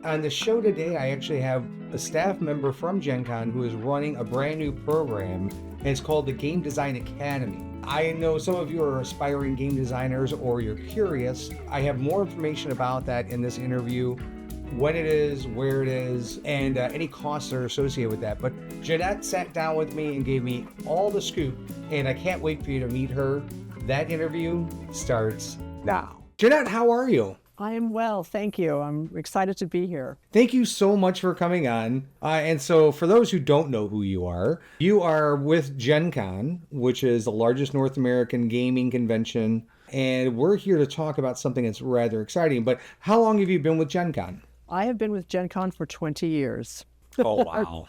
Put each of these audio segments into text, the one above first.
On the show today, I actually have a staff member from Gen Con who is running a brand new program, and it's called the Game Design Academy. I know some of you are aspiring game designers or you're curious. I have more information about that in this interview, when it is, where it is, and any costs that are associated with that. But Jeannette sat down with me and gave me all the scoop, and I can't wait for you to meet her. That interview starts now. Jeannette, how are you? I am well, thank you. I'm excited to be here. Thank you so much for coming on. And so for those who don't know who you are with Gen Con, which is the largest North American gaming convention. And we're here to talk about something that's rather exciting. But how long have you been with Gen Con? I have been with Gen Con for 20 years. Oh, wow.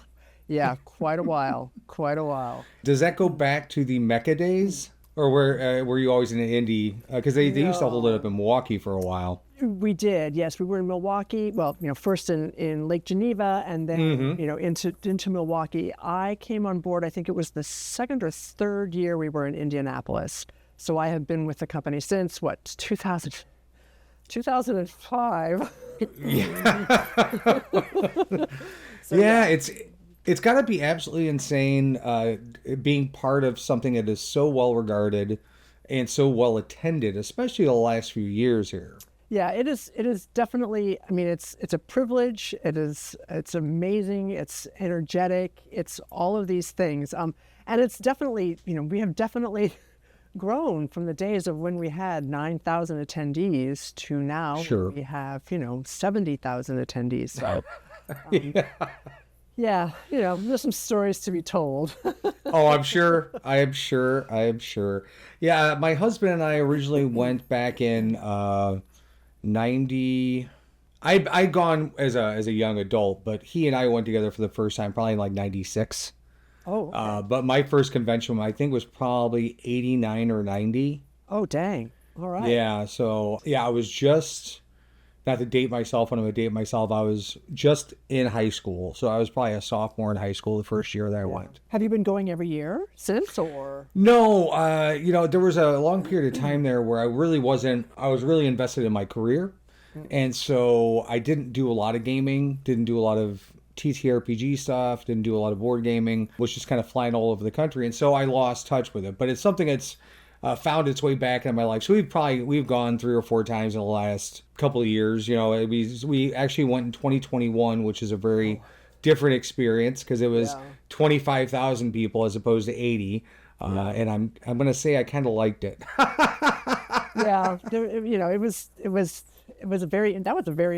Yeah, quite a while, quite a while. Does that go back to the Mecca days? Or were you always in Indy? Because they used to hold it up in Milwaukee for a while. We did, yes. We were in Milwaukee. Well, first in Lake Geneva, and then into Milwaukee. I came on board. I think it was the second or third year we were in Indianapolis. So I have been with the company since 2005. Yeah. So, yeah, it's got to be absolutely insane being part of something that is so well regarded and so well attended, especially the last few years here. Yeah, it is definitely, I mean, it's a privilege. It's amazing. It's energetic. It's all of these things. And it's definitely, we have definitely grown from the days of when we had 9,000 attendees to now we have, 70,000 attendees. So, yeah, there's some stories to be told. Oh, I am sure. Yeah, my husband and I originally went back in 90. I'd gone as a young adult, but he and I went together for the first time probably in like 96. Oh, okay. But my first convention, I think, was probably 89 or 90. Oh, dang. All right. Yeah, so, I was just, not to date myself, when I would date myself, I was just in high school. So I was probably a sophomore in high school the first year that I went. Have you been going every year since, or? No, there was a long period of time there where I was really invested in my career. And so I didn't do a lot of gaming, didn't do a lot of TTRPG stuff, didn't do a lot of board gaming, was just kind of flying all over the country. And so I lost touch with it. But it's something that's found its way back in my life. So we've gone 3 or 4 times in the last couple of years. We actually went in 2021, which is a very different experience because it was 25,000 people as opposed to 80. And I'm going to say I kind of liked it. Yeah, it was a very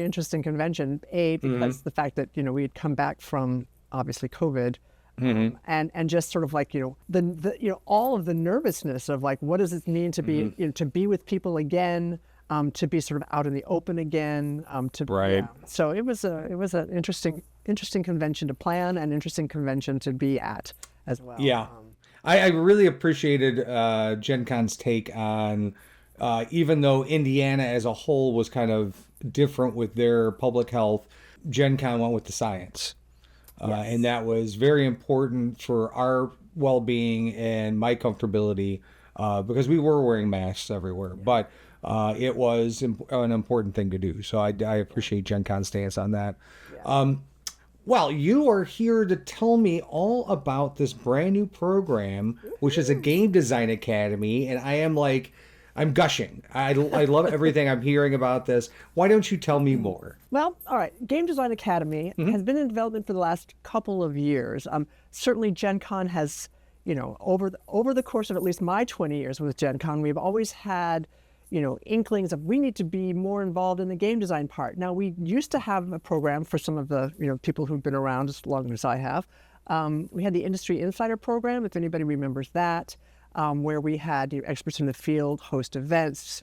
interesting convention. Because the fact that we had come back from obviously COVID, and just sort of like the all of the nervousness of like, what does it mean to be to be with people again, to be sort of out in the open again, So it was an interesting convention to plan and interesting convention to be at as well. Yeah, I really appreciated Gen Con's take on. Even though Indiana as a whole was kind of different with their public health, Gen Con went with the science. And that was very important for our well-being and my comfortability because we were wearing masks everywhere. But it was an important thing to do. So I appreciate Gen Con's stance on that. Yeah. Well, you are here to tell me all about this brand new program, which is a Game Design Academy. And I'm gushing. I love everything I'm hearing about this. Why don't you tell me more? Well, all right. Game Design Academy has been in development for the last couple of years. Certainly, Gen Con has, over the course of at least my 20 years with Gen Con, we've always had, inklings of we need to be more involved in the game design part. Now, we used to have a program for some of the, people who've been around as long as I have. We had the Industry Insider program, if anybody remembers that. Where we had experts in the field host events,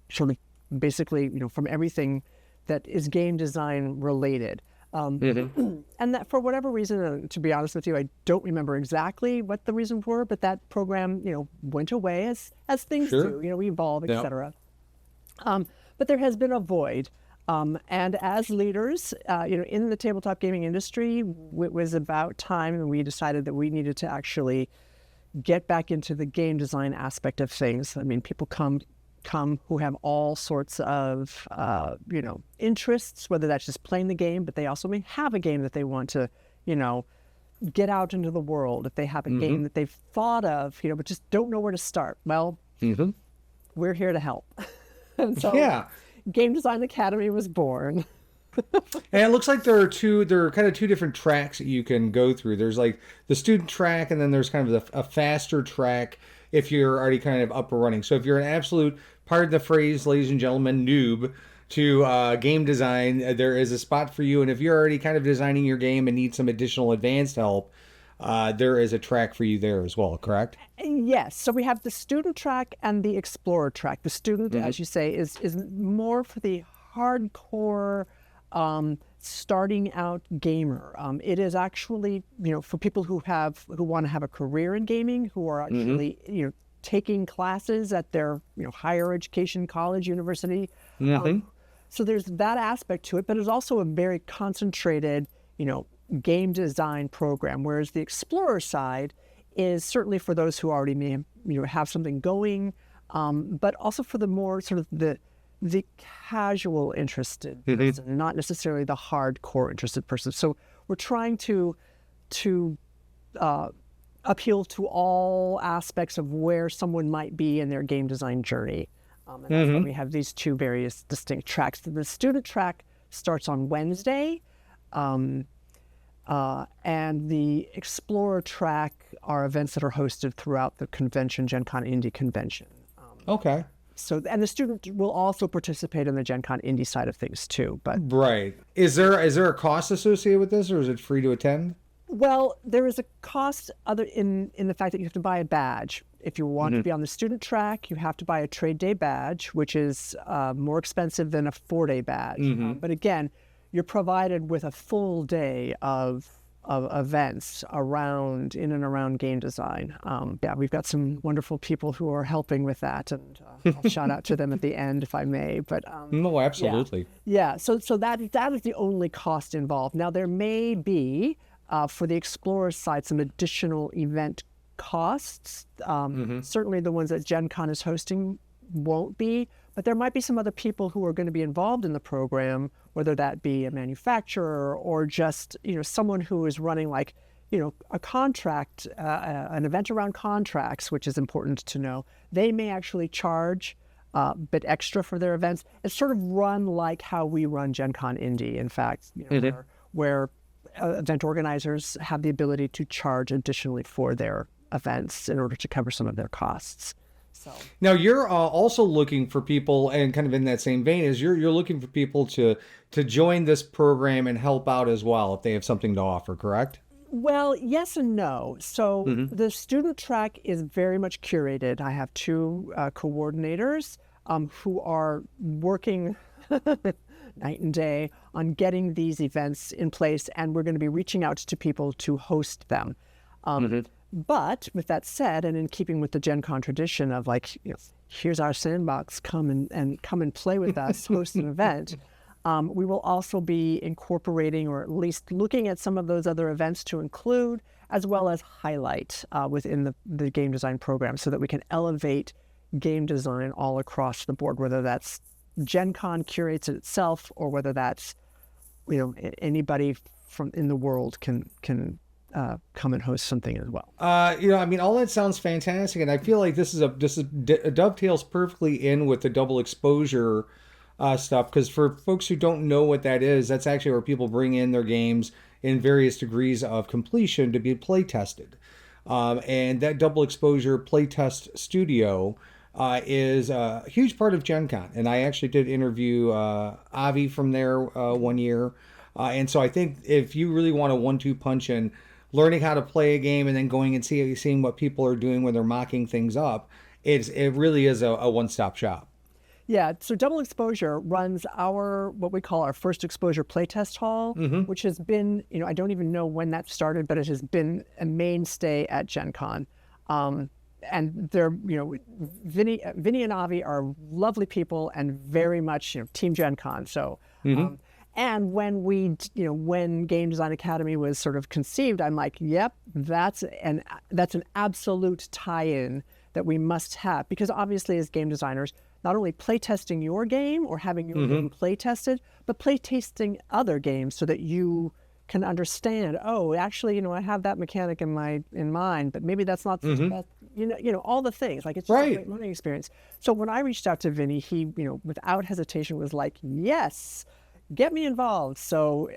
sort of basically, from everything that is game design related. And that for whatever reason, to be honest with you, I don't remember exactly what the reasons were, but that program, went away as things do, we evolve, etc. But there has been a void. And as leaders, in the tabletop gaming industry, it was about time and we decided that we needed to actually get back into the game design aspect of things. I mean, people come come who have all sorts of, interests, whether that's just playing the game, but they also may have a game that they want to, get out into the world. If they have a game that they've thought of, but just don't know where to start. Well, we're here to help. And so Yeah. Game Design Academy was born. And it looks like there are kind of two different tracks that you can go through. There's like the student track, and then there's kind of a faster track if you're already kind of up and running. So if you're an absolute, pardon the phrase, ladies and gentlemen, noob to game design, there is a spot for you. And if you're already kind of designing your game and need some additional advanced help, there is a track for you there as well, correct? Yes. So we have the student track and the explorer track. The student, as you say, is more for the hardcore starting out gamer. It is actually, for people who want to have a career in gaming, who are actually, taking classes at their, higher education, college, university. So there's that aspect to it, but it's also a very concentrated, game design program. Whereas the explorer side is certainly for those who already may have something going, but also for the more sort of the casual interested person, not necessarily the hardcore interested person. So we're trying to appeal to all aspects of where someone might be in their game design journey. And that's why we have these two various distinct tracks. The student track starts on Wednesday, and the explorer track are events that are hosted throughout the convention, GenCon Indie Convention. Okay. So, and the student will also participate in the GenCon Indie side of things too. But Right. Is there a cost associated with this, or is it free to attend? well, there is a cost other in the fact that you have to buy a badge. If you want to be on the student track, you have to buy a trade day badge, which is more expensive than a 4-day badge. But again, you're provided with a full day of events in and around game design. We've got some wonderful people who are helping with that, and I'll shout out to them at the end if I may. But No, absolutely. yeah. So that is the only cost involved. Now there may be for the Explorer side some additional event costs. Certainly the ones that GenCon is hosting won't be, but there might be some other people who are going to be involved in the program, whether that be a manufacturer or just someone who is running like a contract, an event around contracts, which is important to know. They may actually charge a bit extra for their events. It's sort of run like how we run GenCon Indie, in fact, where event organizers have the ability to charge additionally for their events in order to cover some of their costs. So Now you're also looking for people, and kind of in that same vein, is you're looking for people to join this program and help out as well if they have something to offer, correct? well, yes and no. So the student track is very much curated. I have two coordinators who are working night and day on getting these events in place, and we're going to be reaching out to people to host them. But with that said, and in keeping with the GenCon tradition of here's our sandbox, come and play with us, host an event, we will also be incorporating, or at least looking at some of those other events to include, as well as highlight within the game design program, so that we can elevate game design all across the board, whether that's GenCon curates it itself, or whether that's anybody from in the world can come and host something as well. All that sounds fantastic, and I feel like this dovetails perfectly in with the double exposure stuff, because for folks who don't know what that is, that's actually where people bring in their games in various degrees of completion to be play tested, and that double exposure playtest studio is a huge part of GenCon. And I actually did interview Avi from there one year. And so I think if you really want a 1-2 punch in learning how to play a game and then going and seeing what people are doing when they're mocking things up, it really is a one-stop shop. Yeah, so Double Exposure runs what we call our first exposure playtest hall, which has been, I don't even know when that started, but it has been a mainstay at GenCon. And they're, Vinny and Avi are lovely people and very much, Team GenCon. So, and when Game Design Academy was sort of conceived, I'm like, yep, that's an absolute tie-in that we must have, because obviously as game designers, not only play testing your game or having your game play tested, but play testing other games so that you can understand, oh, actually, I have that mechanic in mind, but maybe that's not the best, all the things. Like, it's just a great learning experience. So when I reached out to Vinny, he, without hesitation was like, yes, get me involved. So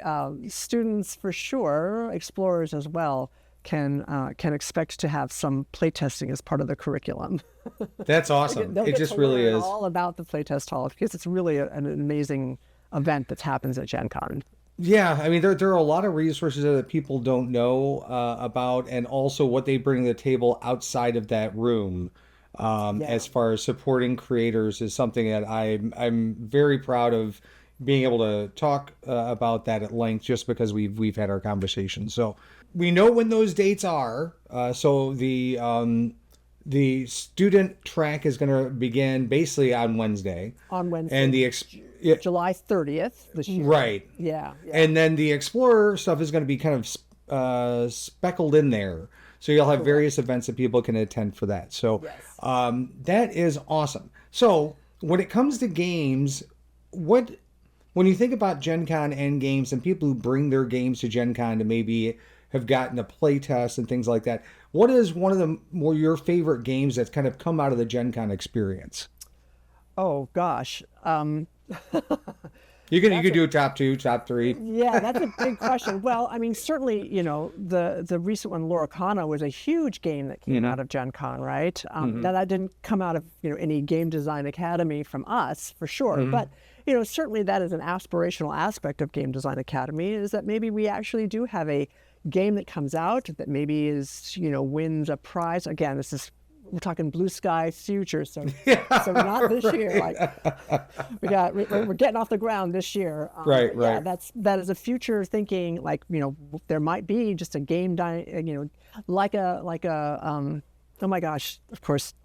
students for sure, explorers as well, can expect to have some playtesting as part of the curriculum. That's awesome. They'll It get just to really learn is. all about the playtest hall, because it's really an amazing event that happens at Gen Con. Yeah, I mean, there are a lot of resources there that people don't know about, and also what they bring to the table outside of that room. As far as supporting creators is something that I'm very proud of being able to talk about that at length, just because we've had our conversations. So we know when those dates are. So the student track is going to begin basically on Wednesday. On Wednesday, And July 30th this year. right. Yeah. And then the Explorer stuff is going to be kind of speckled in there. So you'll have various events that people can attend for that. So that is awesome. So when it comes to games, when you think about Gen Con and games and people who bring their games to Gen Con to maybe have gotten a play test and things like that, what is one of your favorite games that's kind of come out of the Gen Con experience? Oh, gosh. You could do a top 2, top 3. Yeah, that's a big question. Well, I mean, certainly, the recent one, Loricana, was a huge game that came out of Gen Con, right? That didn't come out of, any game design academy from us, for sure. But, certainly that is an aspirational aspect of Game Design Academy, is that maybe we actually do have a game that comes out that maybe is, wins a prize. Again, we're talking blue sky future, so not this year. Like we're getting off the ground this year. Right. Yeah, that is a future thinking. Like, there might be just a game, like a oh my gosh, of course,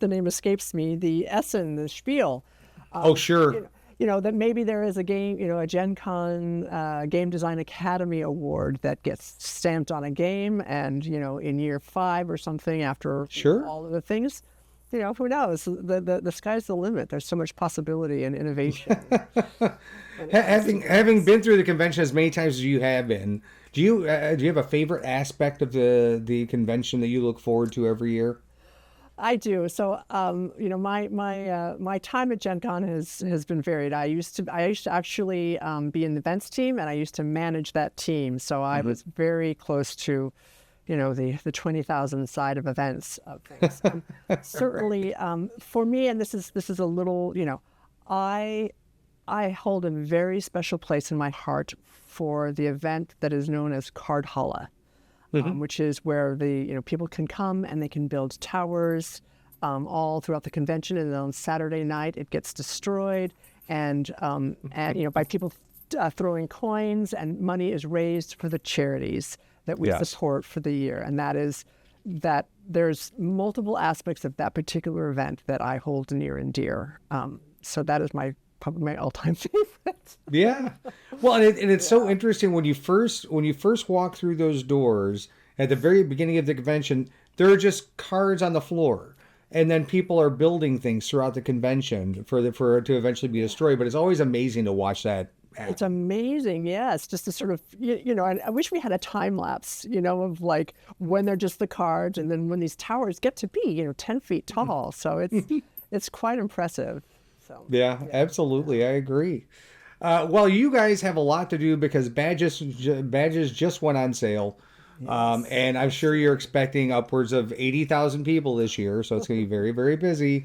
the name escapes me. The Essen, the Spiel. Oh, sure. That maybe there is a game, a Gen Con Game Design Academy award that gets stamped on a game, and, in year 5 or something, after all of the things, who knows? The sky's the limit. There's so much possibility and innovation. Having been through the convention as many times as you have been, do you have a favorite aspect of the convention that you look forward to every year? I do. So, my time at Gen Con has been varied. I used to actually be in the events team, and I used to manage that team. So I was very close to, the 20,000 side of events of things. Certainly, for me, and this is a little, I hold a very special place in my heart for the event that is known as Cardhalla. Which is where the people can come and they can build towers all throughout the convention, and then on Saturday night it gets destroyed, and by people throwing coins, and money is raised for the charities that we support for the year. And that there's multiple aspects of that particular event that I hold near and dear. So that is probably my all-time favorite. Yeah. Well, and it's so interesting when you first walk through those doors at the very beginning of the convention, there are just cards on the floor, and then people are building things throughout the convention for it to eventually be destroyed. But it's always amazing to watch that happen. It's amazing, yes. Just to sort of, I wish we had a time lapse, of like when they're just the cards, and then when these towers get to be, 10 feet tall. So it's quite impressive. So, yeah, absolutely. I agree. Well, you guys have a lot to do because badges just went on sale. Yes. And I'm sure you're expecting upwards of 80,000 people this year. So it's going to be very, very busy.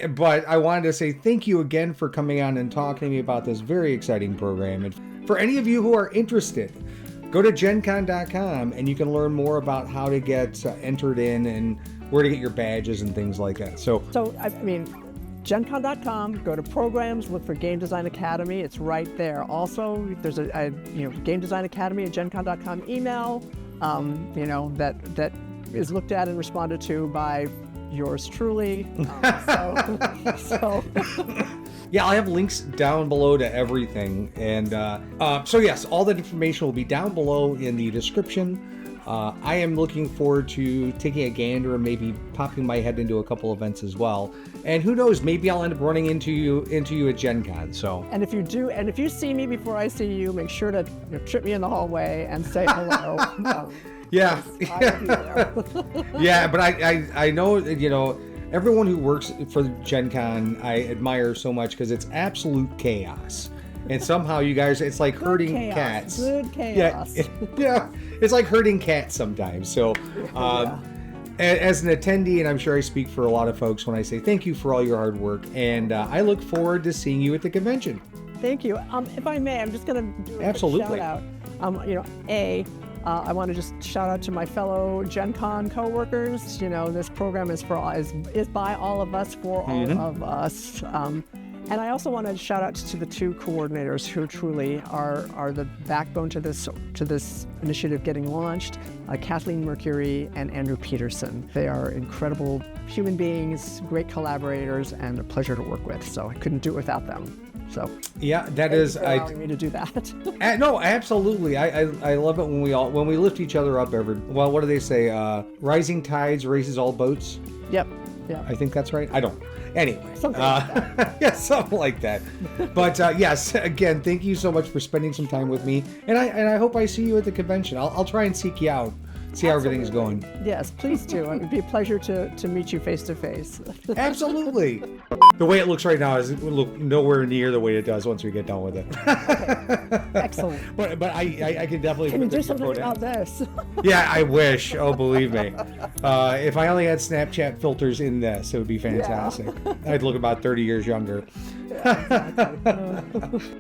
But I wanted to say thank you again for coming on and talking to me about this very exciting program. And for any of you who are interested, go to gencon.com and you can learn more about how to get entered in and where to get your badges and things like that. So I mean, gencon.com, go to programs, look for Game Design Academy. It's right there. Also, there's a Game Design Academy at gencon.com email, that is looked at and responded to by yours truly. Yeah, I'll have links down below to everything. And so yes, all that information will be down below in the description. I am looking forward to taking a gander and maybe popping my head into a couple events as well. And who knows, maybe I'll end up running into you at Gen Con. So. And if you do, and if you see me before I see you, make sure to trip me in the hallway and say hello. Yeah. I will be there. Yeah, but I know, everyone who works for Gen Con, I admire so much because it's absolute chaos. And somehow you guys, it's like herding chaos. cats. Good chaos. Yeah, it's like herding cats sometimes. So, as an attendee, and I'm sure I speak for a lot of folks when I say thank you for all your hard work, and I look forward to seeing you at the convention. Thank you. If I may, I'm just going to do a Absolutely. shout out. I want to just shout out to my fellow Gen Con coworkers. This program is by all of us, for all of us. And I also want to shout out to the two coordinators who truly are the backbone to this initiative getting launched, Kathleen Mercury and Andrew Peterson. They are incredible human beings, great collaborators, and a pleasure to work with. So I couldn't do it without them. So yeah, that thank is you for allowing me to do that. no, absolutely. I love it when we lift each other up. What do they say? Rising tides raises all boats. Yep. I think that's right. I don't. Anyway, something like that. Yeah, something like that. But yes, again, thank you so much for spending some time with me, and I hope I see you at the convention. I'll try and seek you out, see how everything's going. Yes, please do. It would be a pleasure to meet you face to face. Absolutely. The way it looks right now is look nowhere near the way it does once we get done with it. Okay. Excellent. But I can definitely. Can you do something about this? Yeah, I wish. Oh, believe me. If I only had Snapchat filters in this, it would be fantastic. Yeah. I'd look about 30 years younger. Yeah, exactly.